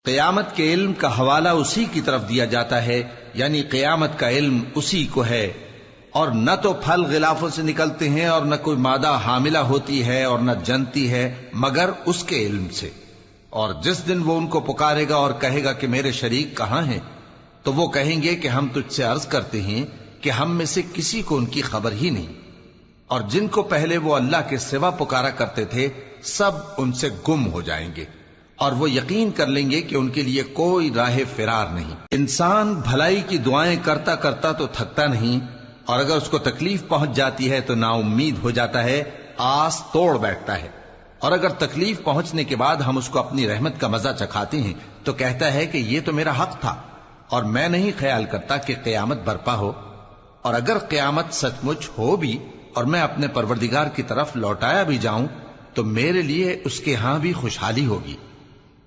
قیامت کے علم کا حوالہ اسی کی طرف دیا جاتا ہے، یعنی قیامت کا علم اسی کو ہے، اور نہ تو پھل غلافوں سے نکلتے ہیں اور نہ کوئی مادہ حاملہ ہوتی ہے اور نہ جنتی ہے مگر اس کے علم سے۔ اور جس دن وہ ان کو پکارے گا اور کہے گا کہ میرے شریک کہاں ہیں، تو وہ کہیں گے کہ ہم تجھ سے عرض کرتے ہیں کہ ہم میں سے کسی کو ان کی خبر ہی نہیں، اور جن کو پہلے وہ اللہ کے سوا پکارا کرتے تھے سب ان سے گم ہو جائیں گے، اور وہ یقین کر لیں گے کہ ان کے لیے کوئی راہ فرار نہیں۔ انسان بھلائی کی دعائیں کرتا کرتا تو تھکتا نہیں، اور اگر اس کو تکلیف پہنچ جاتی ہے تو نا امید ہو جاتا ہے، آس توڑ بیٹھتا ہے، اور اگر تکلیف پہنچنے کے بعد ہم اس کو اپنی رحمت کا مزہ چکھاتے ہیں تو کہتا ہے کہ یہ تو میرا حق تھا اور میں نہیں خیال کرتا کہ قیامت برپا ہو۔ اور اگر قیامت سچ مچ ہو بھی اور میں اپنے پروردگار کی طرف لوٹایا بھی جاؤں تو میرے لیے اس کے ہاں بھی خوشحالی ہوگی۔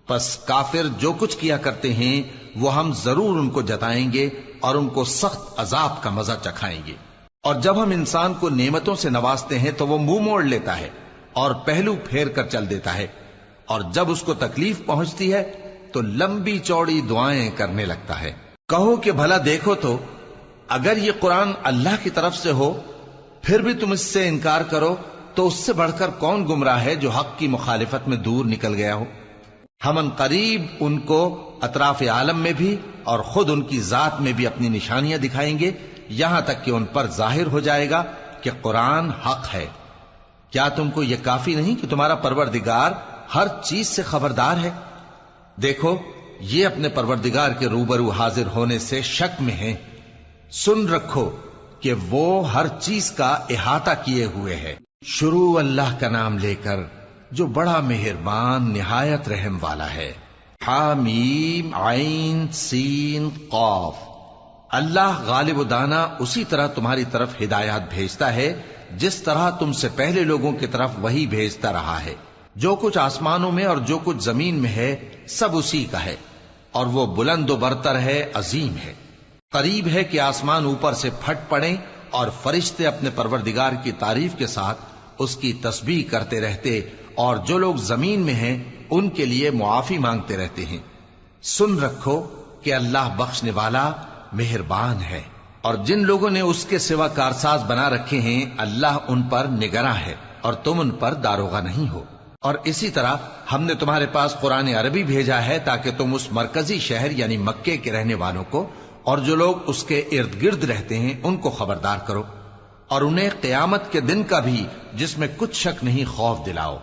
پس کافر جو کچھ کیا کرتے ہیں وہ ہم ضرور ان کو جتائیں گے اور ان کو سخت عذاب کا مزہ چکھائیں گے۔ اور جب ہم انسان کو نعمتوں سے نوازتے ہیں تو وہ منہ موڑ لیتا ہے اور پہلو پھیر کر چل دیتا ہے، اور جب اس کو تکلیف پہنچتی ہے تو لمبی چوڑی دعائیں کرنے لگتا ہے۔ کہو کہ بھلا دیکھو تو اگر یہ قرآن اللہ کی طرف سے ہو پھر بھی تم اس سے انکار کرو تو اس سے بڑھ کر کون گمراہ ہے جو حق کی مخالفت میں دور نکل گیا ہو۔ ہم ان قریب ان کو اطراف عالم میں بھی اور خود ان کی ذات میں بھی اپنی نشانیاں دکھائیں گے، یہاں تک کہ ان پر ظاہر ہو جائے گا کہ قرآن حق ہے۔ کیا تم کو یہ کافی نہیں کہ تمہارا پروردگار ہر چیز سے خبردار ہے؟ دیکھو یہ اپنے پروردگار کے روبرو حاضر ہونے سے شک میں ہیں۔ سن رکھو کہ وہ ہر چیز کا احاطہ کیے ہوئے ہے۔ شروع اللہ کا نام لے کر جو بڑا مہربان نہایت رحم والا ہے۔ حامیم عین سین قاف۔ اللہ غالب و دانا اسی طرح تمہاری طرف ہدایات بھیجتا ہے جس طرح تم سے پہلے لوگوں کی طرف وہی بھیجتا رہا ہے۔ جو کچھ آسمانوں میں اور جو کچھ زمین میں ہے سب اسی کا ہے، اور وہ بلند و برتر ہے، عظیم ہے۔ قریب ہے کہ آسمان اوپر سے پھٹ پڑیں اور فرشتے اپنے پروردگار کی تعریف کے ساتھ اس کی تسبیح کرتے رہتے، اور جو لوگ زمین میں ہیں ان کے لیے معافی مانگتے رہتے ہیں۔ سن رکھو کہ اللہ بخشنے والا مہربان ہے۔ اور جن لوگوں نے اس کے سوا کارساز بنا رکھے ہیں اللہ ان پر نگراں ہے اور تم ان پر داروغہ نہیں ہو۔ اور اسی طرح ہم نے تمہارے پاس قرآن عربی بھیجا ہے تاکہ تم اس مرکزی شہر یعنی مکے کے رہنے والوں کو اور جو لوگ اس کے ارد گرد رہتے ہیں ان کو خبردار کرو، اور انہیں قیامت کے دن کا بھی جس میں کچھ شک نہیں خوف دلاؤ۔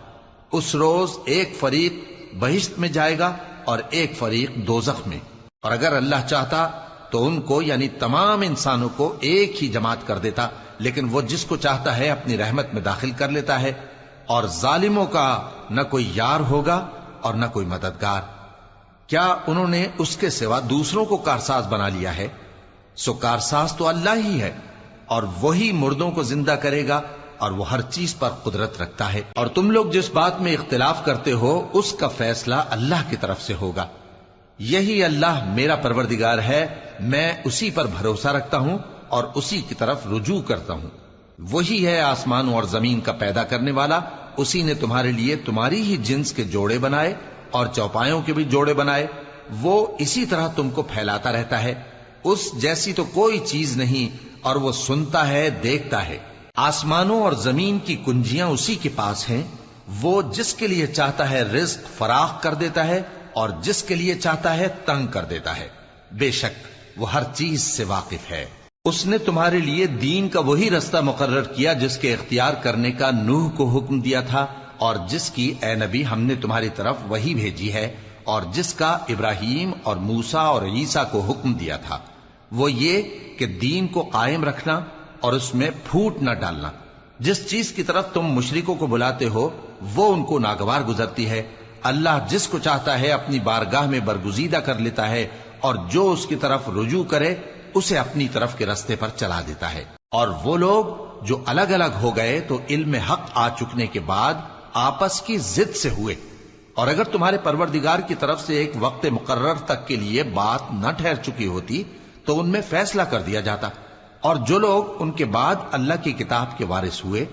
اس روز ایک فریق بہشت میں جائے گا اور ایک فریق دوزخ میں، اور اگر اللہ چاہتا تو ان کو یعنی تمام انسانوں کو ایک ہی جماعت کر دیتا، لیکن وہ جس کو چاہتا ہے اپنی رحمت میں داخل کر لیتا ہے، اور ظالموں کا نہ کوئی یار ہوگا اور نہ کوئی مددگار۔ کیا انہوں نے اس کے سوا دوسروں کو کارساز بنا لیا ہے؟ سو کارساز تو اللہ ہی ہے، اور وہی مردوں کو زندہ کرے گا، اور وہ ہر چیز پر قدرت رکھتا ہے۔ اور تم لوگ جس بات میں اختلاف کرتے ہو اس کا فیصلہ اللہ کی طرف سے ہوگا۔ یہی اللہ میرا پروردگار ہے، میں اسی پر بھروسہ رکھتا ہوں اور اسی کی طرف رجوع کرتا ہوں۔ وہی ہے آسمانوں اور زمین کا پیدا کرنے والا، اسی نے تمہارے لیے تمہاری ہی جنس کے جوڑے بنائے اور چوپایوں کے بھی جوڑے بنائے۔ وہ اسی طرح تم کو پھیلاتا رہتا ہے، اس جیسی تو کوئی چیز نہیں، اور وہ سنتا ہے، دیکھتا ہے۔ آسمانوں اور زمین کی کنجیاں اسی کے پاس ہیں، وہ جس کے لیے چاہتا ہے رزق فراخ کر دیتا ہے اور جس کے لیے چاہتا ہے تنگ کر دیتا ہے۔ بے شک وہ ہر چیز سے واقف ہے۔ اس نے تمہارے لیے دین کا وہی رستہ مقرر کیا جس کے اختیار کرنے کا نوح کو حکم دیا تھا، اور جس کی اے نبی ہم نے تمہاری طرف وہی بھیجی ہے، اور جس کا ابراہیم اور موسیٰ اور عیسیٰ کو حکم دیا تھا، وہ یہ کہ دین کو قائم رکھنا اور اس میں پھوٹ نہ ڈالنا۔ جس چیز کی طرف تم مشرکوں کو بلاتے ہو وہ ان کو ناگوار گزرتی ہے۔ اللہ جس کو چاہتا ہے اپنی بارگاہ میں برگزیدہ کر لیتا ہے، اور جو اس کی طرف رجوع کرے اسے اپنی طرف کے رستے پر چلا دیتا ہے۔ اور وہ لوگ جو الگ الگ ہو گئے تو علم حق آ چکنے کے بعد آپس کی ضد سے ہوئے، اور اگر تمہارے پروردگار کی طرف سے ایک وقت مقرر تک کے لیے بات نہ ٹھہر چکی ہوتی تو ان میں فیصلہ کر دیا جاتا، اور جو لوگ ان کے بعد اللہ کی کتاب کے وارث ہوئے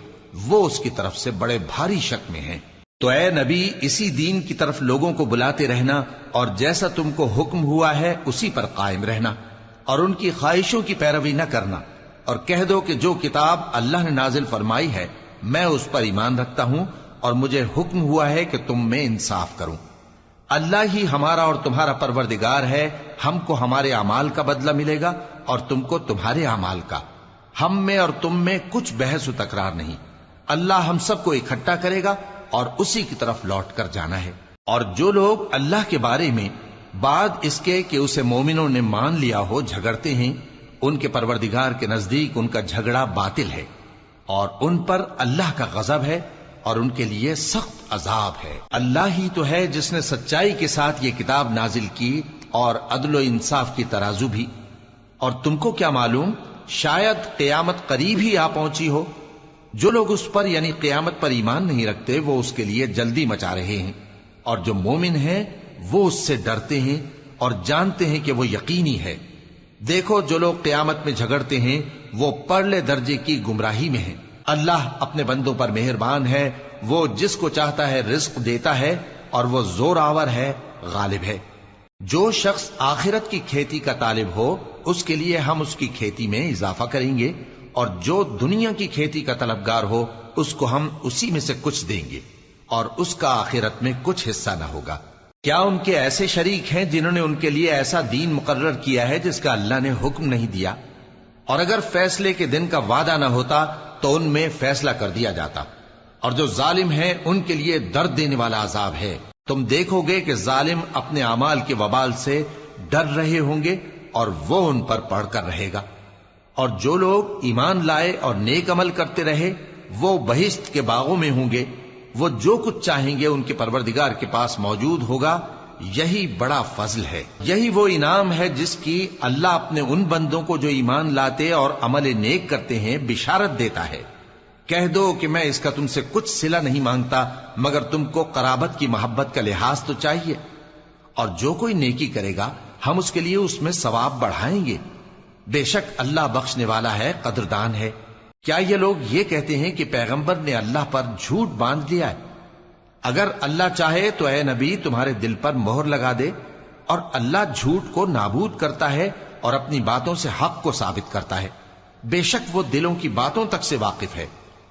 وہ اس کی طرف سے بڑے بھاری شک میں ہیں۔ تو اے نبی اسی دین کی طرف لوگوں کو بلاتے رہنا اور جیسا تم کو حکم ہوا ہے اسی پر قائم رہنا اور ان کی خواہشوں کی پیروی نہ کرنا، اور کہہ دو کہ جو کتاب اللہ نے نازل فرمائی ہے میں اس پر ایمان رکھتا ہوں اور مجھے حکم ہوا ہے کہ تم میں انصاف کروں۔ اللہ ہی ہمارا اور تمہارا پروردگار ہے، ہم کو ہمارے اعمال کا بدلہ ملے گا اور تم کو تمہارے اعمال کا، ہم میں اور تم میں کچھ بحث و تکرار نہیں۔ اللہ ہم سب کو اکٹھا کرے گا اور اسی کی طرف لوٹ کر جانا ہے۔ اور جو لوگ اللہ کے بارے میں بعد اس کے کہ اسے مومنوں نے مان لیا ہو جھگڑتے ہیں، ان کے پروردگار کے نزدیک ان کا جھگڑا باطل ہے اور ان پر اللہ کا غضب ہے اور ان کے لیے سخت عذاب ہے۔ اللہ ہی تو ہے جس نے سچائی کے ساتھ یہ کتاب نازل کی اور عدل و انصاف کی ترازو بھی۔ اور تم کو کیا معلوم، شاید قیامت قریب ہی آ پہنچی ہو۔ جو لوگ اس پر یعنی قیامت پر ایمان نہیں رکھتے وہ اس کے لیے جلدی مچا رہے ہیں، اور جو مومن ہیں وہ اس سے ڈرتے ہیں اور جانتے ہیں کہ وہ یقینی ہے۔ دیکھو جو لوگ قیامت میں جھگڑتے ہیں وہ پرلے درجے کی گمراہی میں ہیں۔ اللہ اپنے بندوں پر مہربان ہے، وہ جس کو چاہتا ہے رزق دیتا ہے اور وہ زور آور ہے، غالب ہے۔ جو شخص آخرت کی کھیتی کا طالب ہو اس کے لیے ہم اس کی کھیتی میں اضافہ کریں گے، اور جو دنیا کی کھیتی کا طلبگار ہو اس کو ہم اسی میں سے کچھ دیں گے اور اس کا آخرت میں کچھ حصہ نہ ہوگا۔ کیا ان کے ایسے شریک ہیں جنہوں نے ان کے لیے ایسا دین مقرر کیا ہے جس کا اللہ نے حکم نہیں دیا؟ اور اگر فیصلے کے دن کا وعدہ نہ ہوتا تو ان میں فیصلہ کر دیا جاتا، اور جو ظالم ہیں ان کے لیے درد دینے والا عذاب ہے۔ تم دیکھو گے کہ ظالم اپنے اعمال کے وبال سے ڈر رہے ہوں گے اور وہ ان پر پڑھ کر رہے گا۔ اور جو لوگ ایمان لائے اور نیک عمل کرتے رہے وہ بہشت کے باغوں میں ہوں گے، وہ جو کچھ چاہیں گے ان کے پروردگار کے پاس موجود ہوگا۔ یہی بڑا فضل ہے، یہی وہ انعام ہے جس کی اللہ اپنے ان بندوں کو جو ایمان لاتے اور عمل نیک کرتے ہیں بشارت دیتا ہے۔ کہہ دو کہ میں اس کا تم سے کچھ صلہ نہیں مانگتا مگر تم کو قرابت کی محبت کا لحاظ تو چاہیے، اور جو کوئی نیکی کرے گا ہم اس کے لیے اس میں ثواب بڑھائیں گے۔ بے شک اللہ بخشنے والا ہے، قدردان ہے۔ کیا یہ لوگ یہ کہتے ہیں کہ پیغمبر نے اللہ پر جھوٹ باندھ لیا ہے؟ اگر اللہ چاہے تو اے نبی تمہارے دل پر مہر لگا دے، اور اللہ جھوٹ کو نابود کرتا ہے اور اپنی باتوں سے حق کو ثابت کرتا ہے۔ بے شک وہ دلوں کی باتوں تک سے واقف ہے،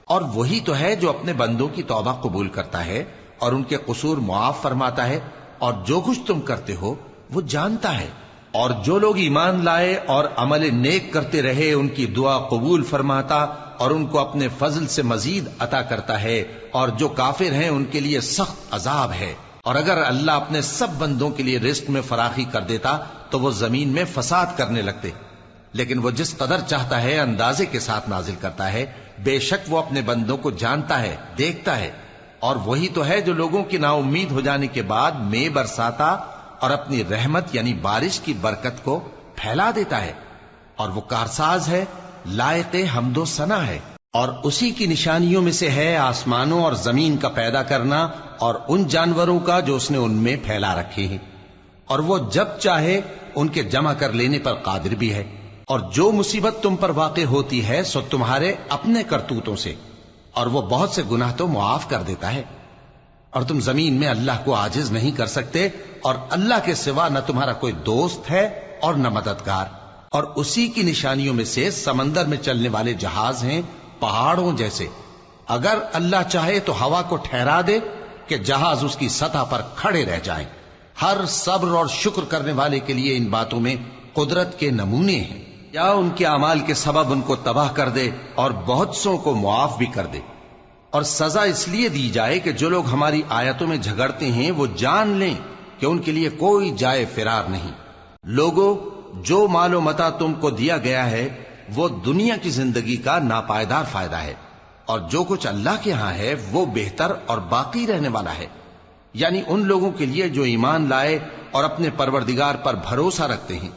اور وہی تو ہے جو اپنے بندوں کی توبہ قبول کرتا ہے اور ان کے قصور معاف فرماتا ہے، اور جو کچھ تم کرتے ہو وہ جانتا ہے۔ اور جو لوگ ایمان لائے اور عمل نیک کرتے رہے ان کی دعا قبول فرماتا اور ان کو اپنے فضل سے مزید عطا کرتا ہے، اور جو کافر ہیں ان کے لیے سخت عذاب ہے۔ اور اگر اللہ اپنے سب بندوں کے لیے رزق میں فراخی کر دیتا تو وہ زمین میں فساد کرنے لگتے، لیکن وہ جس قدر چاہتا ہے اندازے کے ساتھ نازل کرتا ہے۔ بے شک وہ اپنے بندوں کو جانتا ہے، دیکھتا ہے، اور وہی تو ہے جو لوگوں کی نا امید ہو جانے کے بعد مے برساتا اور اپنی رحمت یعنی بارش کی برکت کو پھیلا دیتا ہے، اور وہ کارساز ہے، لائق حمد و ثنا ہے۔ اور اسی کی نشانیوں میں سے ہے آسمانوں اور زمین کا پیدا کرنا اور ان جانوروں کا جو اس نے ان میں پھیلا رکھے ہیں، اور وہ جب چاہے ان کے جمع کر لینے پر قادر بھی ہے۔ اور جو مصیبت تم پر واقع ہوتی ہے سو تمہارے اپنے کرتوتوں سے، اور وہ بہت سے گناہ تو معاف کر دیتا ہے۔ اور تم زمین میں اللہ کو عاجز نہیں کر سکتے، اور اللہ کے سوا نہ تمہارا کوئی دوست ہے اور نہ مددگار۔ اور اسی کی نشانیوں میں سے سمندر میں چلنے والے جہاز ہیں پہاڑوں جیسے۔ اگر اللہ چاہے تو ہوا کو ٹھہرا دے کہ جہاز اس کی سطح پر کھڑے رہ جائیں۔ ہر صبر اور شکر کرنے والے کے لیے ان باتوں میں قدرت کے نمونے ہیں۔ یا ان کے اعمال کے سبب ان کو تباہ کر دے اور بہت سو کو معاف بھی کر دے۔ اور سزا اس لیے دی جائے کہ جو لوگ ہماری آیتوں میں جھگڑتے ہیں وہ جان لیں کہ ان کے لیے کوئی جائے فرار نہیں۔ لوگوں، جو مال و متاع تم کو دیا گیا ہے وہ دنیا کی زندگی کا ناپائیدار فائدہ ہے، اور جو کچھ اللہ کے ہاں ہے وہ بہتر اور باقی رہنے والا ہے، یعنی ان لوگوں کے لیے جو ایمان لائے اور اپنے پروردگار پر بھروسہ رکھتے ہیں،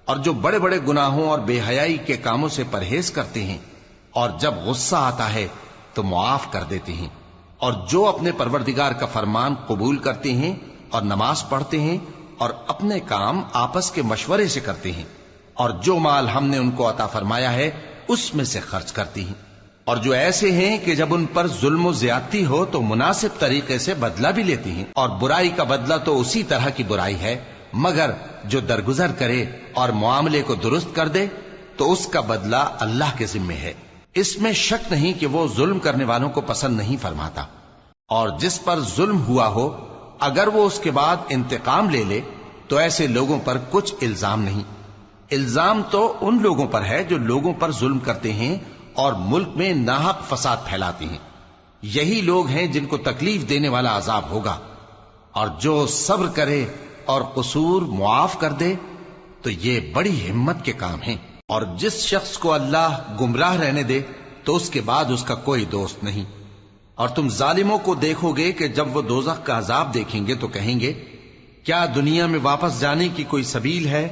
اور جو بڑے بڑے گناہوں اور بے حیائی کے کاموں سے پرہیز کرتے ہیں، اور جب غصہ آتا ہے تو معاف کر دیتے ہیں، اور جو اپنے پروردگار کا فرمان قبول کرتے ہیں اور نماز پڑھتے ہیں اور اپنے کام آپس کے مشورے سے کرتے ہیں، اور جو مال ہم نے ان کو عطا فرمایا ہے اس میں سے خرچ کرتے ہیں۔ اور جو ایسے ہیں کہ جب ان پر ظلم و زیادتی ہو تو مناسب طریقے سے بدلہ بھی لیتی ہیں، اور برائی کا بدلہ تو اسی طرح کی برائی ہے، مگر جو درگزر کرے اور معاملے کو درست کر دے تو اس کا بدلہ اللہ کے ذمے ہے۔ اس میں شک نہیں کہ وہ ظلم کرنے والوں کو پسند نہیں فرماتا، اور جس پر ظلم ہوا ہو اگر وہ اس کے بعد انتقام لے لے تو ایسے لوگوں پر کچھ الزام نہیں۔ الزام تو ان لوگوں پر ہے جو لوگوں پر ظلم کرتے ہیں اور ملک میں ناحق فساد پھیلاتے ہیں، یہی لوگ ہیں جن کو تکلیف دینے والا عذاب ہوگا۔ اور جو صبر کرے اور قصور معاف کر دے تو یہ بڑی ہمت کے کام ہیں۔ اور جس شخص کو اللہ گمراہ رہنے دے تو اس کے بعد اس کا کوئی دوست نہیں۔ اور تم ظالموں کو دیکھو گے کہ جب وہ دوزخ کا عذاب دیکھیں گے تو کہیں گے کیا دنیا میں واپس جانے کی کوئی سبیل ہے؟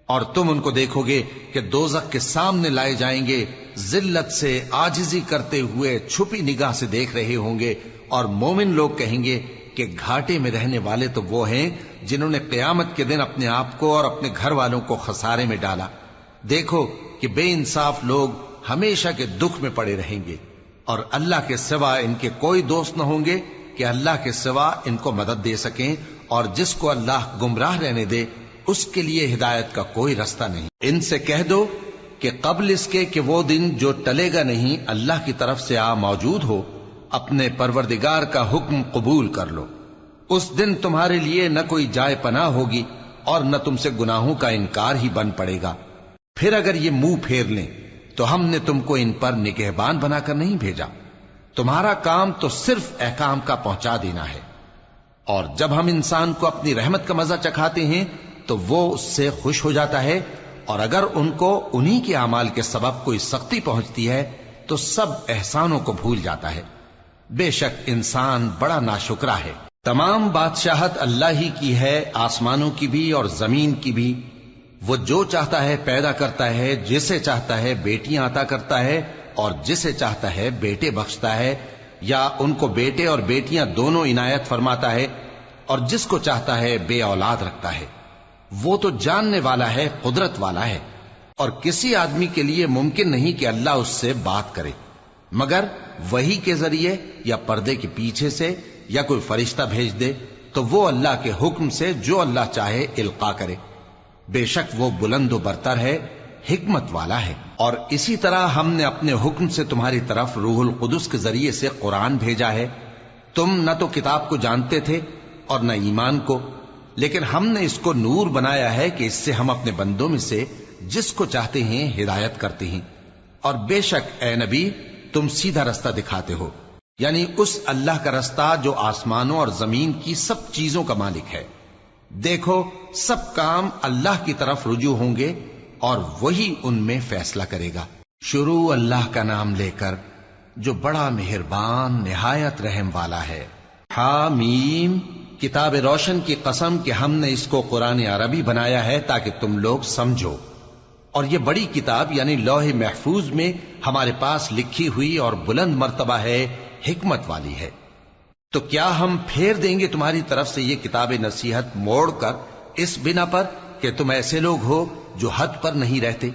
اور تم ان کو دیکھو گے کہ دوزخ کے سامنے لائے جائیں گے، ذلت سے عاجزی کرتے ہوئے چھپی نگاہ سے دیکھ رہے ہوں گے، اور مومن لوگ کہیں گے کہ گھاٹے میں رہنے والے تو وہ ہیں جنہوں نے قیامت کے دن اپنے آپ کو اور اپنے گھر والوں کو خسارے میں ڈالا۔ دیکھو کہ بے انصاف لوگ ہمیشہ کے دکھ میں پڑے رہیں گے، اور اللہ کے سوا ان کے کوئی دوست نہ ہوں گے کہ اللہ کے سوا ان کو مدد دے سکیں، اور جس کو اللہ گمراہ رہنے دے اس کے لیے ہدایت کا کوئی رستہ نہیں۔ ان سے کہہ دو کہ قبل اس کے کہ وہ دن جو ٹلے گا نہیں اللہ کی طرف سے آ موجود ہو، اپنے پروردگار کا حکم قبول کر لو۔ اس دن تمہارے لیے نہ کوئی جائے پناہ ہوگی اور نہ تم سے گناہوں کا انکار ہی بن پڑے گا۔ پھر اگر یہ منہ پھیر لیں تو ہم نے تم کو ان پر نگہبان بنا کر نہیں بھیجا، تمہارا کام تو صرف احکام کا پہنچا دینا ہے۔ اور جب ہم انسان کو اپنی رحمت کا مزہ چکھاتے ہیں تو وہ اس سے خوش ہو جاتا ہے، اور اگر ان کو انہی کے اعمال کے سبب کوئی سختی پہنچتی ہے تو سب احسانوں کو بھول جاتا ہے۔ بے شک انسان بڑا ناشکرا ہے۔ تمام بادشاہت اللہ ہی کی ہے، آسمانوں کی بھی اور زمین کی بھی۔ وہ جو چاہتا ہے پیدا کرتا ہے، جسے چاہتا ہے بیٹیاں عطا کرتا ہے اور جسے چاہتا ہے بیٹے بخشتا ہے، یا ان کو بیٹے اور بیٹیاں دونوں عنایت فرماتا ہے، اور جس کو چاہتا ہے بے اولاد رکھتا ہے۔ وہ تو جاننے والا ہے، قدرت والا ہے، اور کسی آدمی کے لیے ممکن نہیں کہ اللہ اس سے بات کرے مگر وحی کے ذریعے یا پردے کے پیچھے سے، یا کوئی فرشتہ بھیج دے تو وہ اللہ کے حکم سے جو اللہ چاہے القا کرے۔ بے شک وہ بلند و برتر ہے، حکمت والا ہے۔ اور اسی طرح ہم نے اپنے حکم سے تمہاری طرف روح القدس کے ذریعے سے قرآن بھیجا ہے۔ تم نہ تو کتاب کو جانتے تھے اور نہ ایمان کو، لیکن ہم نے اس کو نور بنایا ہے کہ اس سے ہم اپنے بندوں میں سے جس کو چاہتے ہیں ہدایت کرتے ہیں۔ اور بے شک اے نبی تم سیدھا رستہ دکھاتے ہو، یعنی اس اللہ کا رستہ جو آسمانوں اور زمین کی سب چیزوں کا مالک ہے۔ دیکھو سب کام اللہ کی طرف رجوع ہوں گے اور وہی ان میں فیصلہ کرے گا۔ شروع اللہ کا نام لے کر جو بڑا مہربان نہایت رحم والا ہے۔ حامیم، کتاب روشن کی قسم کہ ہم نے اس کو قرآن عربی بنایا ہے تاکہ تم لوگ سمجھو، اور یہ بڑی کتاب یعنی لوح محفوظ میں ہمارے پاس لکھی ہوئی اور بلند مرتبہ ہے، حکمت والی ہے۔ تو کیا ہم پھیر دیں گے تمہاری طرف سے یہ کتاب نصیحت موڑ کر اس بنا پر کہ تم ایسے لوگ ہو جو حد پر نہیں رہتے؟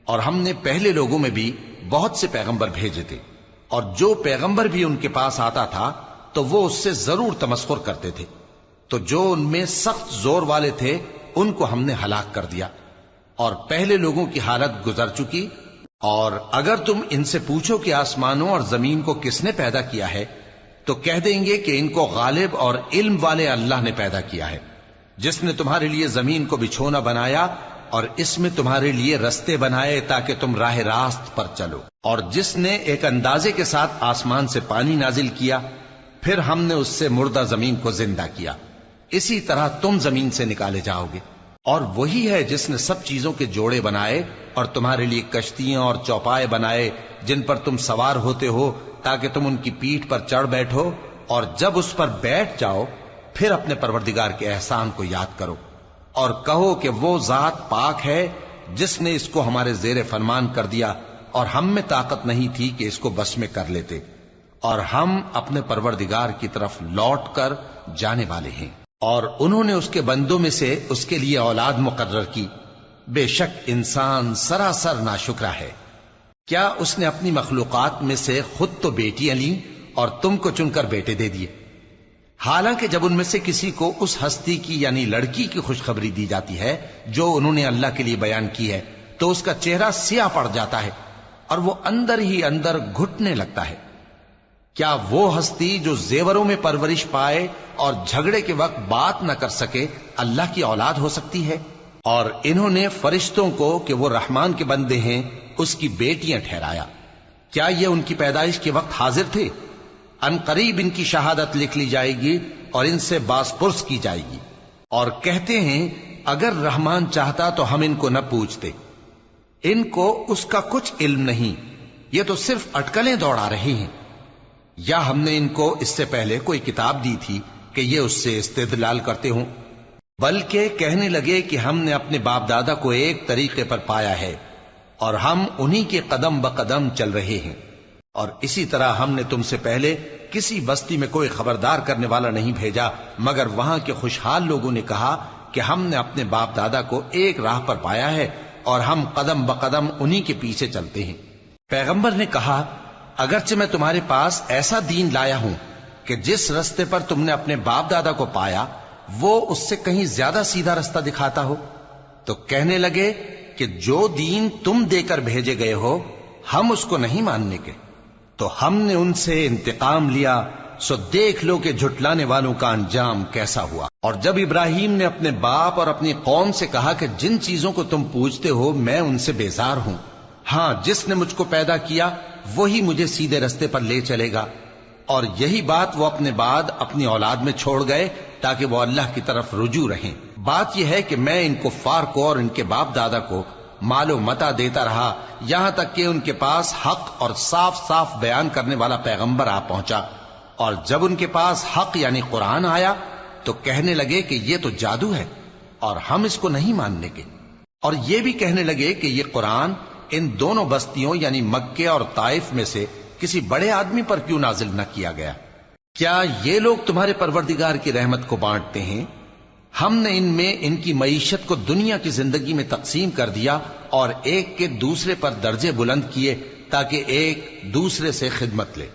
اور ہم نے پہلے لوگوں میں بھی بہت سے پیغمبر بھیجے تھے، اور جو پیغمبر بھی ان کے پاس آتا تھا تو وہ اس سے ضرور تمسخر کرتے تھے، تو جو ان میں سخت زور والے تھے ان کو ہم نے ہلاک کر دیا، اور پہلے لوگوں کی حالت گزر چکی۔ اور اگر تم ان سے پوچھو کہ آسمانوں اور زمین کو کس نے پیدا کیا ہے تو کہہ دیں گے کہ ان کو غالب اور علم والے اللہ نے پیدا کیا ہے، جس نے تمہارے لیے زمین کو بچھونا بنایا اور اس میں تمہارے لیے رستے بنائے تاکہ تم راہ راست پر چلو، اور جس نے ایک اندازے کے ساتھ آسمان سے پانی نازل کیا، پھر ہم نے اس سے مردہ زمین کو زندہ کیا، اسی طرح تم زمین سے نکالے جاؤ گے۔ اور وہی ہے جس نے سب چیزوں کے جوڑے بنائے اور تمہارے لیے کشتیاں اور چوپائے بنائے جن پر تم سوار ہوتے ہو تاکہ تم ان کی پیٹھ پر چڑھ بیٹھو، اور جب اس پر بیٹھ جاؤ پھر اپنے پروردگار کے احسان کو یاد کرو اور کہو کہ وہ ذات پاک ہے جس نے اس کو ہمارے زیر فرمان کر دیا اور ہم میں طاقت نہیں تھی کہ اس کو بس میں کر لیتے، اور ہم اپنے پروردگار کی طرف لوٹ کر جانے والے ہیں۔ اور انہوں نے اس کے بندوں میں سے اس کے لیے اولاد مقرر کی، بے شک انسان سراسر ناشکرا ہے۔ کیا اس نے اپنی مخلوقات میں سے خود تو بیٹیاں لیں اور تم کو چن کر بیٹے دے دیے؟ حالانکہ جب ان میں سے کسی کو اس ہستی کی یعنی لڑکی کی خوشخبری دی جاتی ہے جو انہوں نے اللہ کے لیے بیان کی ہے تو اس کا چہرہ سیاہ پڑ جاتا ہے اور وہ اندر ہی اندر گھٹنے لگتا ہے۔ کیا وہ ہستی جو زیوروں میں پرورش پائے اور جھگڑے کے وقت بات نہ کر سکے اللہ کی اولاد ہو سکتی ہے؟ اور انہوں نے فرشتوں کو کہ وہ رحمان کے بندے ہیں اس کی بیٹیاں ٹھہرایا۔ کیا یہ ان کی پیدائش کے وقت حاضر تھے؟ ان قریب ان کی شہادت لکھ لی جائے گی اور ان سے باز پرس کی جائے گی، اور کہتے ہیں اگر رحمان چاہتا تو ہم ان کو نہ پوچھتے۔ ان کو اس کا کچھ علم نہیں، یہ تو صرف اٹکلیں دوڑا رہے ہیں۔ یا ہم نے ان کو اس سے پہلے کوئی کتاب دی تھی کہ یہ اس سے استدلال کرتے ہوں؟ بلکہ کہنے لگے کہ ہم نے اپنے باپ دادا کو ایک طریقے پر پایا ہے اور ہم انہی کے قدم بقدم چل رہے ہیں، اور اسی طرح ہم نے تم سے پہلے کسی بستی میں کوئی خبردار کرنے والا نہیں بھیجا مگر وہاں کے خوشحال لوگوں نے کہا کہ ہم نے اپنے باپ دادا کو ایک راہ پر پایا ہے اور ہم قدم بقدم انہی کے پیچھے چلتے ہیں۔ پیغمبر نے کہا اگرچہ میں تمہارے پاس ایسا دین لایا ہوں کہ جس رستے پر تم نے اپنے باپ دادا کو پایا وہ اس سے کہیں زیادہ سیدھا رستہ دکھاتا ہو، تو کہنے لگے کہ جو دین تم دے کر بھیجے گئے ہو ہم اس کو نہیں ماننے کے، تو ہم نے ان سے انتقام لیا، سو دیکھ لو کہ جھٹلانے والوں کا انجام کیسا ہوا۔ اور جب ابراہیم نے اپنے باپ اور اپنی قوم سے کہا کہ جن چیزوں کو تم پوجتے ہو میں ان سے بیزار ہوں، ہاں جس نے مجھ کو پیدا کیا وہی مجھے سیدھے رستے پر لے چلے گا، اور یہی بات وہ اپنے بعد اپنی اولاد میں چھوڑ گئے تاکہ وہ اللہ کی طرف رجوع رہیں۔ بات یہ ہے کہ میں ان کفار کو اور ان کے باپ دادا کو مال و متاع دیتا رہا یہاں تک کہ ان کے پاس حق اور صاف صاف بیان کرنے والا پیغمبر آ پہنچا، اور جب ان کے پاس حق یعنی قرآن آیا تو کہنے لگے کہ یہ تو جادو ہے اور ہم اس کو نہیں ماننے کے، اور یہ بھی کہنے لگے کہ یہ قرآن ان دونوں بستیوں یعنی مکے اور طائف میں سے کسی بڑے آدمی پر کیوں نازل نہ کیا گیا؟ کیا یہ لوگ تمہارے پروردگار کی رحمت کو بانٹتے ہیں؟ ہم نے ان میں ان کی معیشت کو دنیا کی زندگی میں تقسیم کر دیا اور ایک کے دوسرے پر درجے بلند کیے تاکہ ایک دوسرے سے خدمت لے،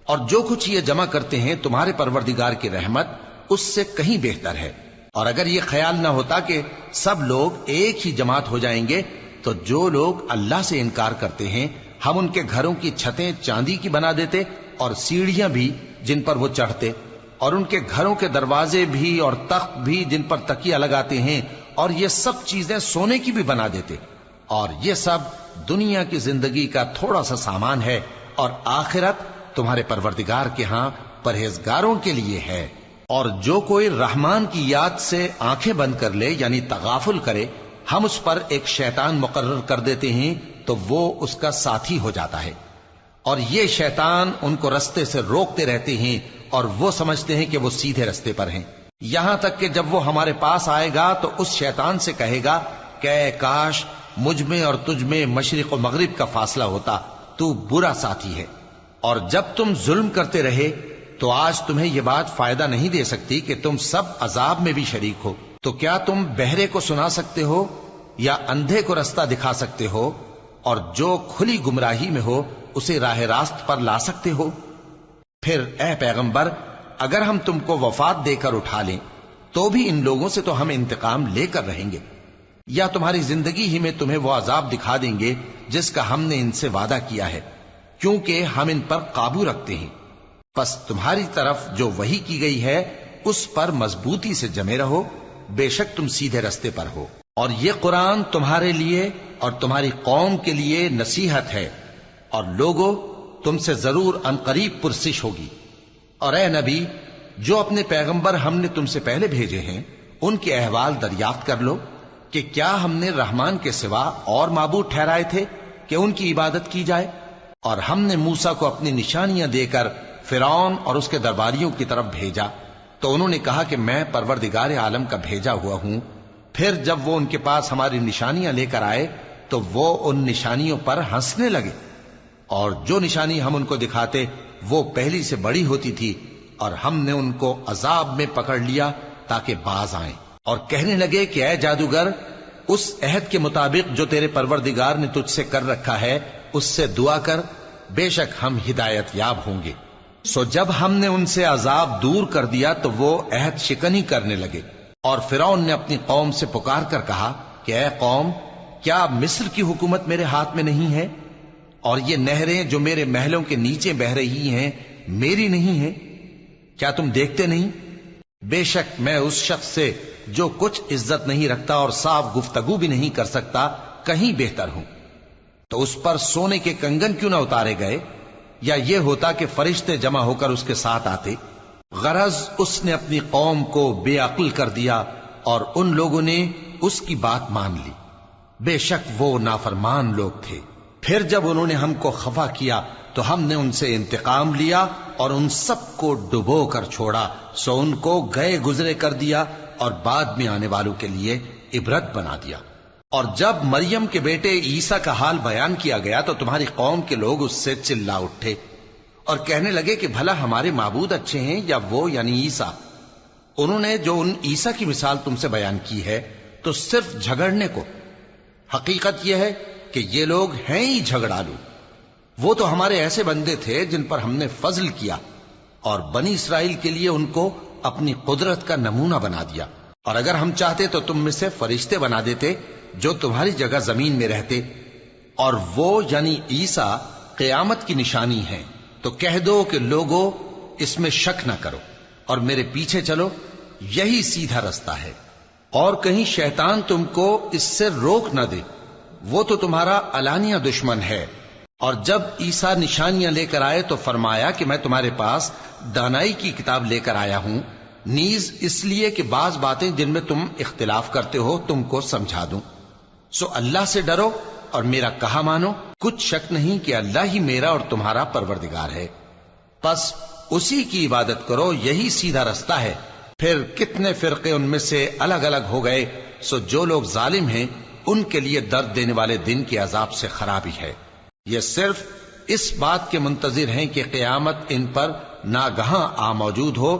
اور جو کچھ یہ جمع کرتے ہیں تمہارے پروردگار کی رحمت اس سے کہیں بہتر ہے۔ اور اگر یہ خیال نہ ہوتا کہ سب لوگ ایک ہی جماعت ہو جائیں گے تو جو لوگ اللہ سے انکار کرتے ہیں ہم ان کے گھروں کی چھتیں چاندی کی بنا دیتے اور سیڑھیاں بھی جن پر وہ چڑھتے، اور ان کے گھروں کے دروازے بھی اور تخت بھی جن پر تکیہ لگاتے ہیں، اور یہ سب چیزیں سونے کی بھی بنا دیتے، اور یہ سب دنیا کی زندگی کا تھوڑا سا سامان ہے، اور آخرت تمہارے پروردگار کے ہاں پرہیزگاروں کے لیے ہے۔ اور جو کوئی رحمان کی یاد سے آنکھیں بند کر لے یعنی تغافل کرے ہم اس پر ایک شیطان مقرر کر دیتے ہیں تو وہ اس کا ساتھی ہو جاتا ہے، اور یہ شیطان ان کو رستے سے روکتے رہتے ہیں اور وہ سمجھتے ہیں کہ وہ سیدھے رستے پر ہیں، یہاں تک کہ جب وہ ہمارے پاس آئے گا تو اس شیطان سے کہے گا کہ اے کاش مجھ میں اور تجھ میں مشرق و مغرب کا فاصلہ ہوتا، تو برا ساتھی ہے۔ اور جب تم ظلم کرتے رہے تو آج تمہیں یہ بات فائدہ نہیں دے سکتی کہ تم سب عذاب میں بھی شریک ہو، تو کیا تم بہرے کو سنا سکتے ہو یا اندھے کو رستہ دکھا سکتے ہو، اور جو کھلی گمراہی میں ہو اسے راہ راست پر لا سکتے ہو؟ پھر اے پیغمبر اگر ہم تم کو وفات دے کر اٹھا لیں تو بھی ان لوگوں سے تو ہم انتقام لے کر رہیں گے، یا تمہاری زندگی ہی میں تمہیں وہ عذاب دکھا دیں گے جس کا ہم نے ان سے وعدہ کیا ہے، کیونکہ ہم ان پر قابو رکھتے ہیں۔ پس تمہاری طرف جو وحی کی گئی ہے اس پر مضبوطی سے جمے رہو، بے شک تم سیدھے رستے پر ہو، اور یہ قرآن تمہارے لیے اور تمہاری قوم کے لیے نصیحت ہے، اور لوگوں تم سے ضرور عنقریب پرسش ہوگی۔ اور اے نبی جو اپنے پیغمبر ہم نے تم سے پہلے بھیجے ہیں ان کے احوال دریافت کر لو کہ کیا ہم نے رحمان کے سوا اور معبود ٹھہرائے تھے کہ ان کی عبادت کی جائے؟ اور ہم نے موسیٰ کو اپنی نشانیاں دے کر فرعون اور اس کے درباریوں کی طرف بھیجا تو انہوں نے کہا کہ میں پروردگار عالم کا بھیجا ہوا ہوں۔ پھر جب وہ ان کے پاس ہماری نشانیاں لے کر آئے تو وہ ان نشانیوں پر ہنسنے لگے، اور جو نشانی ہم ان کو دکھاتے وہ پہلی سے بڑی ہوتی تھی، اور ہم نے ان کو عذاب میں پکڑ لیا تاکہ باز آئیں، اور کہنے لگے کہ اے جادوگر اس عہد کے مطابق جو تیرے پروردگار نے تجھ سے کر رکھا ہے اس سے دعا کر، بے شک ہم ہدایت یاب ہوں گے۔ سو جب ہم نے ان سے عذاب دور کر دیا تو وہ عہد شکنی کرنے لگے، اور فرعون نے اپنی قوم سے پکار کر کہا کہ اے قوم، کیا مصر کی حکومت میرے ہاتھ میں نہیں ہے؟ اور یہ نہریں جو میرے محلوں کے نیچے بہ رہی ہیں میری نہیں ہیں؟ کیا تم دیکھتے نہیں؟ بے شک میں اس شخص سے جو کچھ عزت نہیں رکھتا اور صاف گفتگو بھی نہیں کر سکتا کہیں بہتر ہوں۔ تو اس پر سونے کے کنگن کیوں نہ اتارے گئے، یا یہ ہوتا کہ فرشتے جمع ہو کر اس کے ساتھ آتے؟ غرض اس نے اپنی قوم کو بے عقل کر دیا اور ان لوگوں نے اس کی بات مان لی، بے شک وہ نافرمان لوگ تھے۔ پھر جب انہوں نے ہم کو خفا کیا تو ہم نے ان سے انتقام لیا اور ان سب کو ڈبو کر چھوڑا، سو ان کو گئے گزرے کر دیا اور بعد میں آنے والوں کے لیے عبرت بنا دیا۔ اور جب مریم کے بیٹے عیسیٰ کا حال بیان کیا گیا تو تمہاری قوم کے لوگ اس سے چلا اٹھے اور کہنے لگے کہ بھلا ہمارے معبود اچھے ہیں یا وہ یعنی عیسیٰ؟ انہوں نے جو ان عیسیٰ کی مثال تم سے بیان کی ہے تو صرف جھگڑنے کو۔ حقیقت یہ ہے کہ یہ لوگ ہیں ہی جھگڑالو۔ وہ تو ہمارے ایسے بندے تھے جن پر ہم نے فضل کیا، اور بنی اسرائیل کے لیے ان کو اپنی قدرت کا نمونہ بنا دیا۔ اور اگر ہم چاہتے تو تم میں سے فرشتے بنا دیتے جو تمہاری جگہ زمین میں رہتے، اور وہ یعنی عیسیٰ قیامت کی نشانی ہے۔ تو کہہ دو کہ لوگوں اس میں شک نہ کرو اور میرے پیچھے چلو، یہی سیدھا رستہ ہے، اور کہیں شیطان تم کو اس سے روک نہ دے، وہ تو تمہارا علانیہ دشمن ہے۔ اور جب عیسیٰ نشانیاں لے کر آئے تو فرمایا کہ میں تمہارے پاس دانائی کی کتاب لے کر آیا ہوں، نیز اس لیے کہ بعض باتیں جن میں تم اختلاف کرتے ہو تم کو سمجھا دوں۔ سو اللہ سے ڈرو اور میرا کہا مانو، کچھ شک نہیں کہ اللہ ہی میرا اور تمہارا پروردگار ہے، بس اسی کی عبادت کرو، یہی سیدھا رستہ ہے۔ پھر کتنے فرقے ان میں سے الگ الگ ہو گئے، سو جو لوگ ظالم ہیں ان کے لیے درد دینے والے دن کے عذاب سے خرابی ہے۔ یہ صرف اس بات کے منتظر ہیں کہ قیامت ان پر ناگہاں آ موجود ہو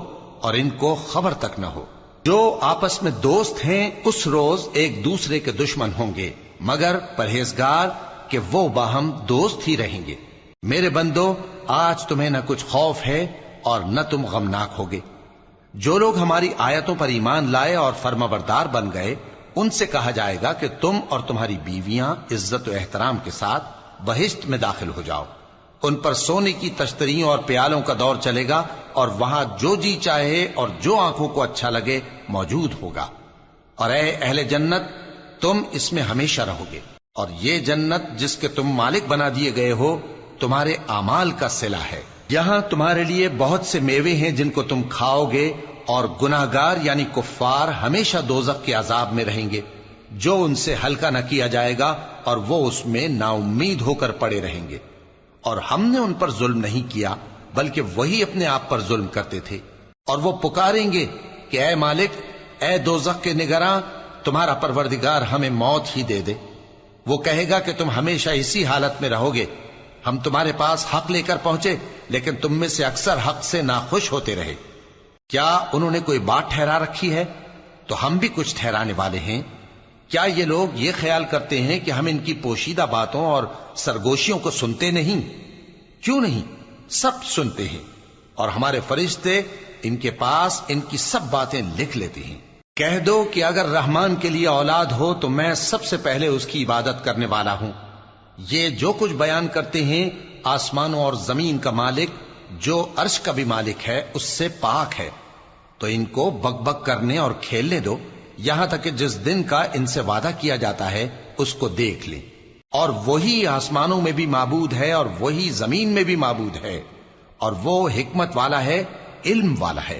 اور ان کو خبر تک نہ ہو۔ جو آپس میں دوست ہیں اس روز ایک دوسرے کے دشمن ہوں گے، مگر پرہیزگار کہ وہ باہم دوست ہی رہیں گے۔ میرے بندو، آج تمہیں نہ کچھ خوف ہے اور نہ تم غمناک ہوگے۔ جو لوگ ہماری آیتوں پر ایمان لائے اور فرمانبردار بن گئے ان سے کہا جائے گا کہ تم اور تمہاری بیویاں عزت و احترام کے ساتھ بہشت میں داخل ہو جاؤ۔ ان پر سونے کی تشتریوں اور پیالوں کا دور چلے گا، اور وہاں جو جی چاہے اور جو آنکھوں کو اچھا لگے موجود ہوگا۔ اور اے اہل جنت، تم اس میں ہمیشہ رہو گے، اور یہ جنت جس کے تم مالک بنا دیے گئے ہو تمہارے اعمال کا صلہ ہے۔ یہاں تمہارے لیے بہت سے میوے ہیں جن کو تم کھاؤ گے، اور گناہگار یعنی کفار ہمیشہ دوزخ کے عذاب میں رہیں گے، جو ان سے ہلکا نہ کیا جائے گا، اور وہ اس میں نا امید ہو کر پڑے رہیں گے۔ اور ہم نے ان پر ظلم نہیں کیا بلکہ وہی اپنے آپ پر ظلم کرتے تھے۔ اور وہ پکاریں گے کہ اے مالک، اے دوزخ کے نگراں، تمہارا پروردگار ہمیں موت ہی دے دے۔ وہ کہے گا کہ تم ہمیشہ اسی حالت میں رہو گے، ہم تمہارے پاس حق لے کر پہنچے لیکن تم میں سے اکثر حق سے ناخوش ہوتے رہے۔ کیا انہوں نے کوئی بات ٹھہرا رکھی ہے؟ تو ہم بھی کچھ ٹھہرانے والے ہیں۔ کیا یہ لوگ یہ خیال کرتے ہیں کہ ہم ان کی پوشیدہ باتوں اور سرگوشیوں کو سنتے نہیں؟ کیوں نہیں، سب سنتے ہیں، اور ہمارے فرشتے ان کے پاس ان کی سب باتیں لکھ لیتے ہیں۔ کہہ دو کہ اگر رحمان کے لیے اولاد ہو تو میں سب سے پہلے اس کی عبادت کرنے والا ہوں۔ یہ جو کچھ بیان کرتے ہیں آسمانوں اور زمین کا مالک جو عرش کا بھی مالک ہے اس سے پاک ہے، تو ان کو بک بک کرنے اور کھیلنے دو، یہاں تک کہ جس دن کا ان سے وعدہ کیا جاتا ہے اس کو دیکھ لیں۔ اور وہی آسمانوں میں بھی معبود ہے اور وہی زمین میں بھی معبود ہے، اور وہ حکمت والا ہے، علم والا ہے،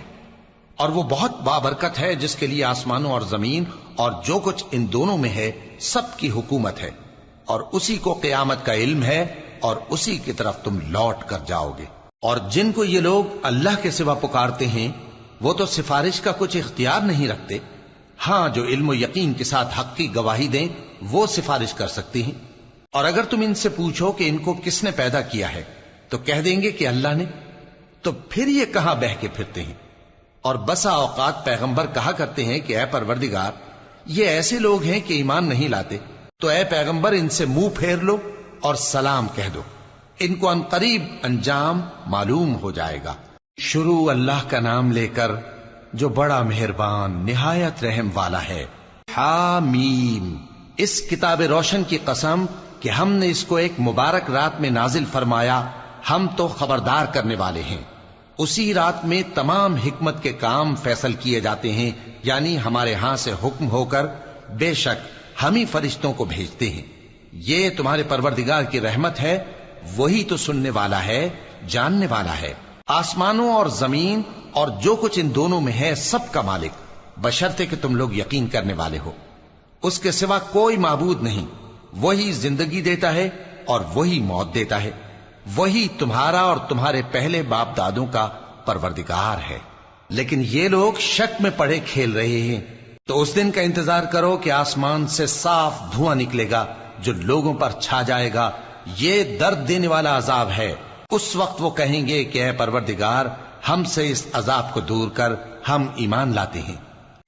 اور وہ بہت بابرکت ہے جس کے لیے آسمانوں اور زمین اور جو کچھ ان دونوں میں ہے سب کی حکومت ہے، اور اسی کو قیامت کا علم ہے، اور اسی کی طرف تم لوٹ کر جاؤ گے۔ اور جن کو یہ لوگ اللہ کے سوا پکارتے ہیں وہ تو سفارش کا کچھ اختیار نہیں رکھتے، ہاں جو علم و یقین کے ساتھ حق کی گواہی دیں وہ سفارش کر سکتے ہیں۔ اور اگر تم ان سے پوچھو کہ ان کو کس نے پیدا کیا ہے تو کہہ دیں گے کہ اللہ نے، تو پھر یہ کہاں بہ کے پھرتے ہیں۔ اور بسا اوقات پیغمبر کہا کرتے ہیں کہ اے پروردگار، یہ ایسے لوگ ہیں کہ ایمان نہیں لاتے، تو اے پیغمبر ان سے منہ پھیر لو اور سلام کہہ دو، ان کو عنقریب انجام معلوم ہو جائے گا۔ شروع اللہ کا نام لے کر جو بڑا مہربان نہایت رحم والا ہے۔ حامیم، اس کتاب روشن کی قسم کہ ہم نے اس کو ایک مبارک رات میں نازل فرمایا، ہم تو خبردار کرنے والے ہیں۔ اسی رات میں تمام حکمت کے کام فیصل کیے جاتے ہیں، یعنی ہمارے ہاں سے حکم ہو کر بے شک ہم ہی فرشتوں کو بھیجتے ہیں۔ یہ تمہارے پروردگار کی رحمت ہے، وہی تو سننے والا ہے، جاننے والا ہے۔ آسمانوں اور زمین اور جو کچھ ان دونوں میں ہے سب کا مالک، بشرطے کہ تم لوگ یقین کرنے والے ہو۔ اس کے سوا کوئی معبود نہیں، وہی زندگی دیتا ہے اور وہی موت دیتا ہے، وہی تمہارا اور تمہارے پہلے باپ دادوں کا پروردگار ہے۔ لیکن یہ لوگ شک میں پڑے کھیل رہے ہیں، تو اس دن کا انتظار کرو کہ آسمان سے صاف دھواں نکلے گا جو لوگوں پر چھا جائے گا، یہ درد دینے والا عذاب ہے۔ اس وقت وہ کہیں گے کہ اے پروردگار، ہم سے اس عذاب کو دور کر، ہم ایمان لاتے ہیں۔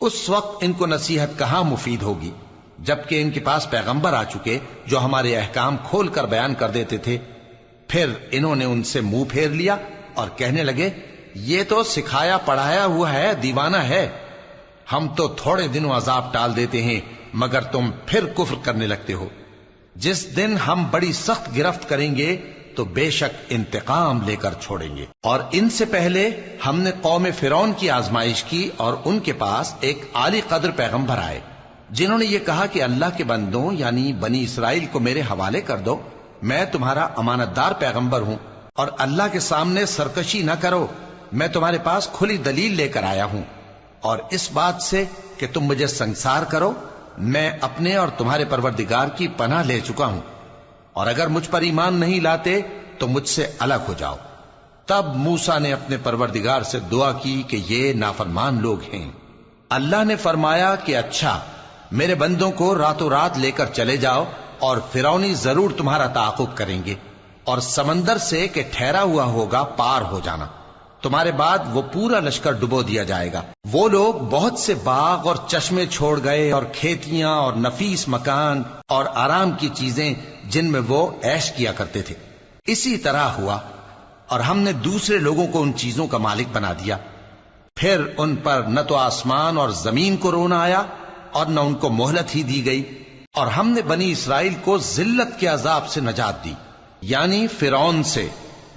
اس وقت ان کو نصیحت کہاں مفید ہوگی، جبکہ ان کے پاس پیغمبر آ چکے جو ہمارے احکام کھول کر بیان کر دیتے تھے۔ پھر انہوں نے ان سے منہ پھیر لیا اور کہنے لگے، یہ تو سکھایا پڑھایا ہوا ہے، دیوانہ ہے، ہم تو تھوڑے دنوں عذاب ٹال دیتے ہیں مگر تم پھر کفر کرنے لگتے ہو۔ جس دن ہم بڑی سخت گرفت کریں گے تو بے شک انتقام لے کر چھوڑیں گے۔ اور ان سے پہلے ہم نے قوم فرعون کی آزمائش کی، اور ان کے پاس ایک عالی قدر پیغمبر آئے جنہوں نے یہ کہا کہ اللہ کے بندوں یعنی بنی اسرائیل کو میرے حوالے کر دو، میں تمہارا امانت دار پیغمبر ہوں، اور اللہ کے سامنے سرکشی نہ کرو، میں تمہارے پاس کھلی دلیل لے کر آیا ہوں، اور اس بات سے کہ تم مجھے سنگسار کرو، میں اپنے اور تمہارے پروردگار کی پناہ لے چکا ہوں، اور اگر مجھ پر ایمان نہیں لاتے تو مجھ سے الگ ہو جاؤ۔ تب موسیٰ نے اپنے پروردگار سے دعا کی کہ یہ نافرمان لوگ ہیں۔ اللہ نے فرمایا کہ اچھا، میرے بندوں کو راتوں رات لے کر چلے جاؤ، اور فرعونی ضرور تمہارا تعاقب کریں گے، اور سمندر سے کہ ٹھہرا ہوا ہوگا پار ہو جانا، تمہارے بعد وہ پورا لشکر ڈبو دیا جائے گا۔ وہ لوگ بہت سے باغ اور چشمے چھوڑ گئے، اور کھیتیاں اور نفیس مکان اور آرام کی چیزیں جن میں وہ عیش کیا کرتے تھے۔ اسی طرح ہوا، اور ہم نے دوسرے لوگوں کو ان چیزوں کا مالک بنا دیا۔ پھر ان پر نہ تو آسمان اور زمین کو رونا آیا، اور نہ ان کو مہلت ہی دی گئی، اور ہم نے بنی اسرائیل کو ذلت کے عذاب سے نجات دی، یعنی فرعون سے،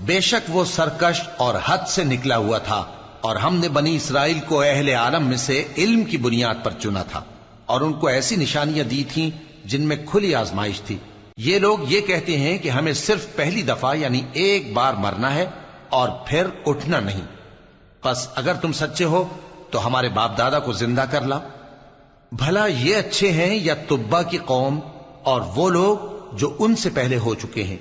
بے شک وہ سرکش اور حد سے نکلا ہوا تھا، اور ہم نے بنی اسرائیل کو اہل عالم میں سے علم کی بنیاد پر چنا تھا، اور ان کو ایسی نشانیاں دی تھیں جن میں کھلی آزمائش تھی۔ یہ لوگ یہ کہتے ہیں کہ ہمیں صرف پہلی دفعہ یعنی ایک بار مرنا ہے اور پھر اٹھنا نہیں، پس اگر تم سچے ہو تو ہمارے باپ دادا کو زندہ کر لاؤ۔ بھلا یہ اچھے ہیں یا تبا کی قوم اور وہ لوگ جو ان سے پہلے ہو چکے ہیں؟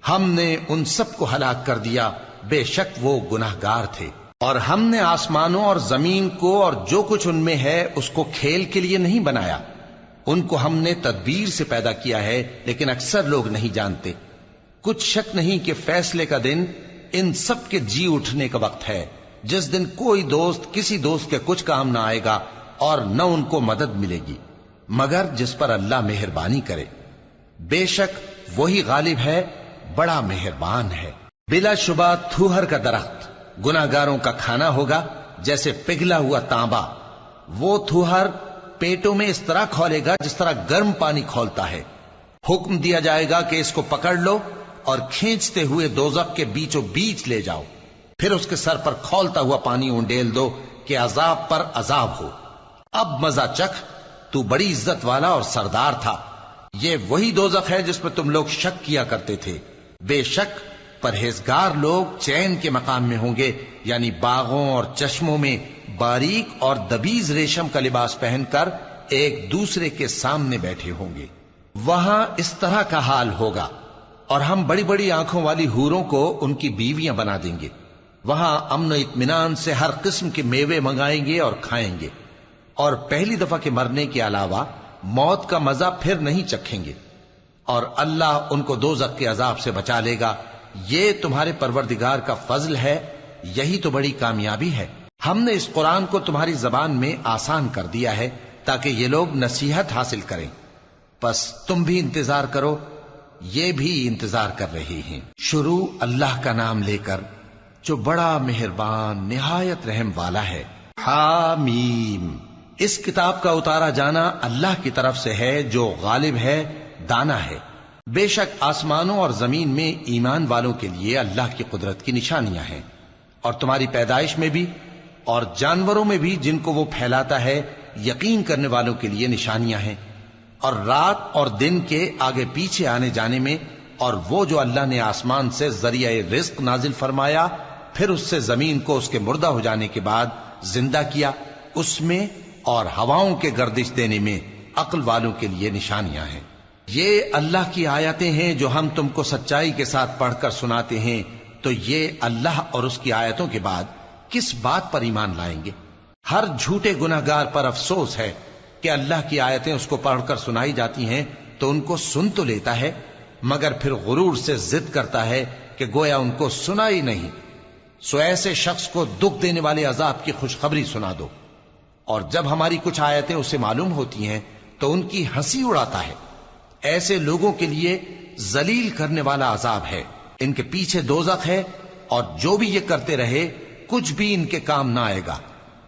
ہم نے ان سب کو ہلاک کر دیا، بے شک وہ گناہگار تھے۔ اور ہم نے آسمانوں اور زمین کو اور جو کچھ ان میں ہے اس کو کھیل کے لیے نہیں بنایا، ان کو ہم نے تدبیر سے پیدا کیا ہے، لیکن اکثر لوگ نہیں جانتے۔ کچھ شک نہیں کہ فیصلے کا دن ان سب کے جی اٹھنے کا وقت ہے، جس دن کوئی دوست کسی دوست کے کچھ کام نہ آئے گا، اور نہ ان کو مدد ملے گی مگر جس پر اللہ مہربانی کرے، بے شک وہی غالب ہے، بڑا مہربان ہے۔ بلا شبہ تھوہر کا درخت گناہگاروں کا کھانا ہوگا، جیسے پگھلا ہوا تانبا۔ وہ تھوہر پیٹوں میں اس طرح کھولے گا جس طرح گرم پانی کھولتا ہے۔ حکم دیا جائے گا کہ اس کو پکڑ لو اور کھینچتے ہوئے دوزخ کے بیچوں بیچ لے جاؤ، پھر اس کے سر پر کھولتا ہوا پانی اونڈیل دو کہ عذاب پر عذاب ہو۔ اب مزہ چکھ، تو بڑی عزت والا اور سردار تھا۔ یہ وہی دوزخ ہے جس پر تم لوگ شک کیا کرتے تھے۔ بے شک پرہیزگار لوگ چین کے مقام میں ہوں گے، یعنی باغوں اور چشموں میں باریک اور دبیز ریشم کا لباس پہن کر ایک دوسرے کے سامنے بیٹھے ہوں گے۔ وہاں اس طرح کا حال ہوگا، اور ہم بڑی بڑی آنکھوں والی حوروں کو ان کی بیویاں بنا دیں گے۔ وہاں امن و اطمینان سے ہر قسم کے میوے منگائیں گے اور کھائیں گے، اور پہلی دفعہ کے مرنے کے علاوہ موت کا مزہ پھر نہیں چکھیں گے، اور اللہ ان کو دوزخ کے عذاب سے بچا لے گا۔ یہ تمہارے پروردگار کا فضل ہے، یہی تو بڑی کامیابی ہے۔ ہم نے اس قرآن کو تمہاری زبان میں آسان کر دیا ہے تاکہ یہ لوگ نصیحت حاصل کریں، پس تم بھی انتظار کرو، یہ بھی انتظار کر رہے ہیں۔ شروع اللہ کا نام لے کر جو بڑا مہربان نہایت رحم والا ہے۔ حامیم، اس کتاب کا اتارا جانا اللہ کی طرف سے ہے جو غالب ہے، دانا ہے۔ بے شک آسمانوں اور زمین میں ایمان والوں کے لیے اللہ کی قدرت کی نشانیاں ہیں، اور تمہاری پیدائش میں بھی اور جانوروں میں بھی جن کو وہ پھیلاتا ہے یقین کرنے والوں کے لیے نشانیاں ہیں، اور رات اور دن کے آگے پیچھے آنے جانے میں، اور وہ جو اللہ نے آسمان سے ذریعہ رزق نازل فرمایا پھر اس سے زمین کو اس کے مردہ ہو جانے کے بعد زندہ کیا، اس میں اور ہواؤں کے گردش دینے میں عقل والوں کے لیے نشانیاں ہیں۔ یہ اللہ کی آیتیں ہیں جو ہم تم کو سچائی کے ساتھ پڑھ کر سناتے ہیں، تو یہ اللہ اور اس کی آیتوں کے بعد کس بات پر ایمان لائیں گے؟ ہر جھوٹے گناہگار پر افسوس ہے کہ اللہ کی آیتیں اس کو پڑھ کر سنائی جاتی ہیں تو ان کو سن تو لیتا ہے، مگر پھر غرور سے ضد کرتا ہے کہ گویا ان کو سنا ہی نہیں۔ سو ایسے شخص کو دکھ دینے والے عذاب کی خوشخبری سنا دو، اور جب ہماری کچھ آیتیں اسے معلوم ہوتی ہیں تو ان کی ہنسی اڑاتا ہے۔ ایسے لوگوں کے لیے ذلیل کرنے والا عذاب ہے، ان کے پیچھے دوزخ ہے، اور جو بھی یہ کرتے رہے کچھ بھی ان کے کام نہ آئے گا،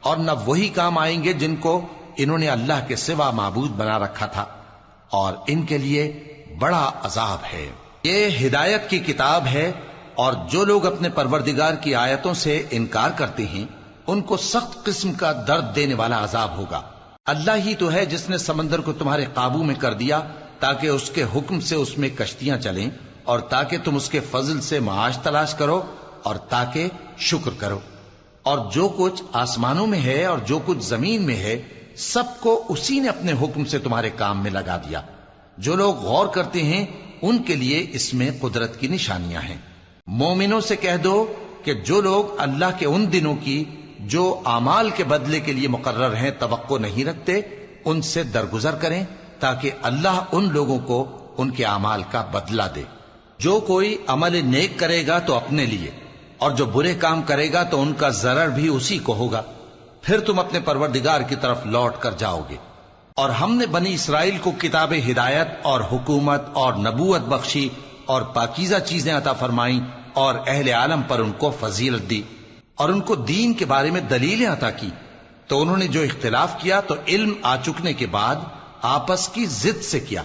اور نہ وہی کام آئیں گے جن کو انہوں نے اللہ کے سوا معبود بنا رکھا تھا، اور ان کے لیے بڑا عذاب ہے۔ یہ ہدایت کی کتاب ہے، اور جو لوگ اپنے پروردگار کی آیتوں سے انکار کرتے ہیں ان کو سخت قسم کا درد دینے والا عذاب ہوگا۔ اللہ ہی تو ہے جس نے سمندر کو تمہارے قابو میں کر دیا تاکہ اس کے حکم سے اس میں کشتیاں چلیں، اور تاکہ تم اس کے فضل سے معاش تلاش کرو، اور تاکہ شکر کرو۔ اور جو کچھ آسمانوں میں ہے اور جو کچھ زمین میں ہے سب کو اسی نے اپنے حکم سے تمہارے کام میں لگا دیا۔ جو لوگ غور کرتے ہیں ان کے لیے اس میں قدرت کی نشانیاں ہیں۔ مومنوں سے کہہ دو کہ جو لوگ اللہ کے ان دنوں کی جو اعمال کے بدلے کے لیے مقرر ہیں توقع نہیں رکھتے، ان سے درگزر کریں تاکہ اللہ ان لوگوں کو ان کے اعمال کا بدلہ دے۔ جو کوئی عمل نیک کرے گا تو اپنے لیے، اور جو برے کام کرے گا تو ان کا ضرر بھی اسی کو ہوگا، پھر تم اپنے پروردگار کی طرف لوٹ کر جاؤ گے۔ اور ہم نے بنی اسرائیل کو کتاب ہدایت اور حکومت اور نبوت بخشی اور پاکیزہ چیزیں عطا فرمائیں، اور اہل عالم پر ان کو فضیلت دی، اور ان کو دین کے بارے میں دلیلیں عطا کی، تو انہوں نے جو اختلاف کیا تو علم آ چکنے کے بعد آپس کی ضد سے کیا۔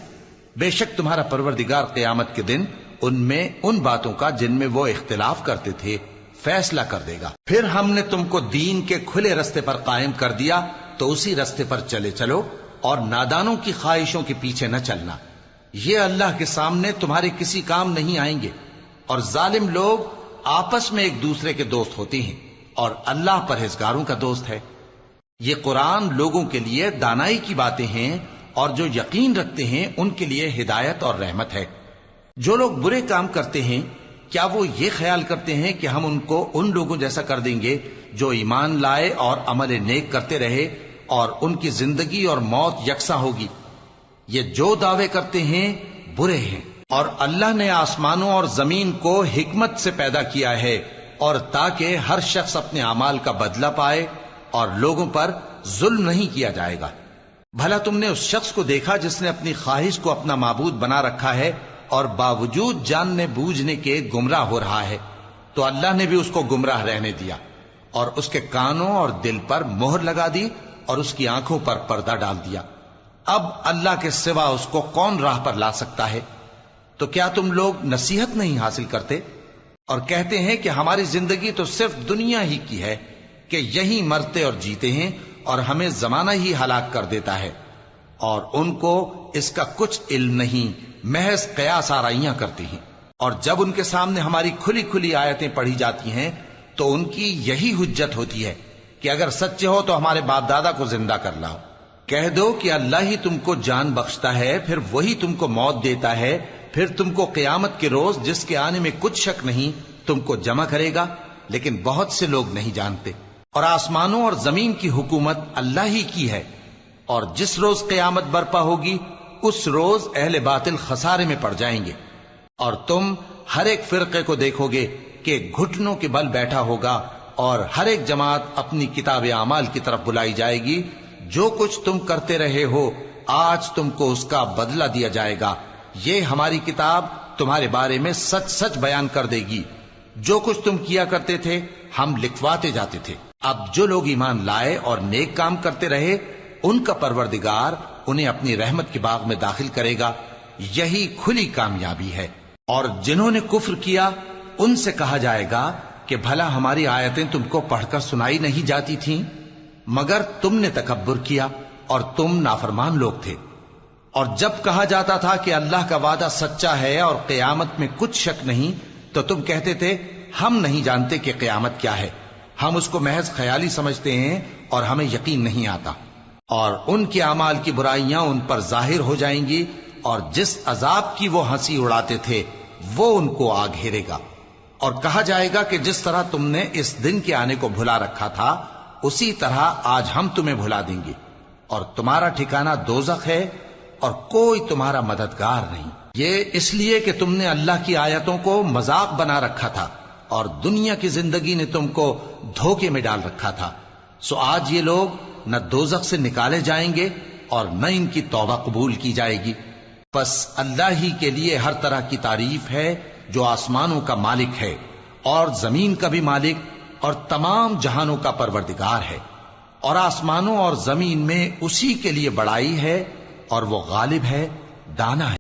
بے شک تمہارا پروردگار قیامت کے دن ان میں ان باتوں کا جن میں وہ اختلاف کرتے تھے فیصلہ کر دے گا۔ پھر ہم نے تم کو دین کے کھلے رستے پر قائم کر دیا تو اسی رستے پر چلے چلو، اور نادانوں کی خواہشوں کے پیچھے نہ چلنا، یہ اللہ کے سامنے تمہارے کسی کام نہیں آئیں گے۔ اور ظالم لوگ آپس میں ایک دوسرے کے دوست ہوتے ہیں، اور اللہ پرہیزگاروں کا دوست ہے۔ یہ قرآن لوگوں کے لیے دانائی کی باتیں ہیں، اور جو یقین رکھتے ہیں ان کے لیے ہدایت اور رحمت ہے۔ جو لوگ برے کام کرتے ہیں کیا وہ یہ خیال کرتے ہیں کہ ہم ان کو ان لوگوں جیسا کر دیں گے جو ایمان لائے اور عمل نیک کرتے رہے اور ان کی زندگی اور موت یکساں ہوگی؟ یہ جو دعوے کرتے ہیں برے ہیں۔ اور اللہ نے آسمانوں اور زمین کو حکمت سے پیدا کیا ہے، اور تاکہ ہر شخص اپنے اعمال کا بدلہ پائے، اور لوگوں پر ظلم نہیں کیا جائے گا۔ بھلا تم نے اس شخص کو دیکھا جس نے اپنی خواہش کو اپنا معبود بنا رکھا ہے اور باوجود جاننے بوجھنے کے گمراہ ہو رہا ہے؟ تو اللہ نے بھی اس کو گمراہ رہنے دیا، اور اس کے کانوں اور دل پر مہر لگا دی، اور اس کی آنکھوں پر پردہ ڈال دیا۔ اب اللہ کے سوا اس کو کون راہ پر لا سکتا ہے؟ تو کیا تم لوگ نصیحت نہیں حاصل کرتے اور کہتے ہیں کہ ہماری زندگی تو صرف دنیا ہی کی ہے، کہ یہیں مرتے اور جیتے ہیں، اور ہمیں زمانہ ہی ہلاک کر دیتا ہے، اور ان کو اس کا کچھ علم نہیں، محض قیاس آرائیاں کرتی ہیں۔ اور جب ان کے سامنے ہماری کھلی کھلی آیتیں پڑھی جاتی ہیں تو ان کی یہی حجت ہوتی ہے کہ اگر سچے ہو تو ہمارے باپ دادا کو زندہ کر لاؤ۔ کہہ دو کہ اللہ ہی تم کو جان بخشتا ہے، پھر وہی تم کو موت دیتا ہے، پھر تم کو قیامت کے روز جس کے آنے میں کچھ شک نہیں تم کو جمع کرے گا، لیکن بہت سے لوگ نہیں جانتے۔ اور آسمانوں اور زمین کی حکومت اللہ ہی کی ہے، اور جس روز قیامت برپا ہوگی اس روز اہل باطل خسارے میں پڑ جائیں گے۔ اور تم ہر ایک فرقے کو دیکھو گے کہ گھٹنوں کے بل بیٹھا ہوگا، اور ہر ایک جماعت اپنی کتاب اعمال کی طرف بلائی جائے گی۔ جو کچھ تم کرتے رہے ہو آج تم کو اس کا بدلہ دیا جائے گا، یہ ہماری کتاب تمہارے بارے میں سچ سچ بیان کر دے گی. جو کچھ تم کیا کرتے تھے ہم لکھواتے جاتے تھے. اب جو لوگ ایمان لائے اور نیک کام کرتے رہے ان کا پروردگار انہیں اپنی رحمت کے باغ میں داخل کرے گا. یہی کھلی کامیابی ہے. اور جنہوں نے کفر کیا ان سے کہا جائے گا کہ بھلا ہماری آیتیں تم کو پڑھ کر سنائی نہیں جاتی تھیں؟ مگر تم نے تکبر کیا اور تم نافرمان لوگ تھے. اور جب کہا جاتا تھا کہ اللہ کا وعدہ سچا ہے اور قیامت میں کچھ شک نہیں تو تم کہتے تھے ہم نہیں جانتے کہ قیامت کیا ہے، ہم اس کو محض خیالی سمجھتے ہیں اور ہمیں یقین نہیں آتا. اور ان کے اعمال کی برائیاں ان پر ظاہر ہو جائیں گی اور جس عذاب کی وہ ہنسی اڑاتے تھے وہ ان کو آ گھیرے گا. اور کہا جائے گا کہ جس طرح تم نے اس دن کے آنے کو بھلا رکھا تھا اسی طرح آج ہم تمہیں بھلا دیں گے، اور تمہارا ٹھکانہ دوزخ ہے اور کوئی تمہارا مددگار نہیں. یہ اس لیے کہ تم نے اللہ کی آیتوں کو مذاق بنا رکھا تھا اور دنیا کی زندگی نے تم کو دھوکے میں ڈال رکھا تھا. سو آج یہ لوگ نہ دوزخ سے نکالے جائیں گے اور نہ ان کی توبہ قبول کی جائے گی. پس اللہ ہی کے لیے ہر طرح کی تعریف ہے جو آسمانوں کا مالک ہے اور زمین کا بھی مالک اور تمام جہانوں کا پروردگار ہے. اور آسمانوں اور زمین میں اسی کے لیے بڑائی ہے اور وہ غالب ہے، دانا ہے.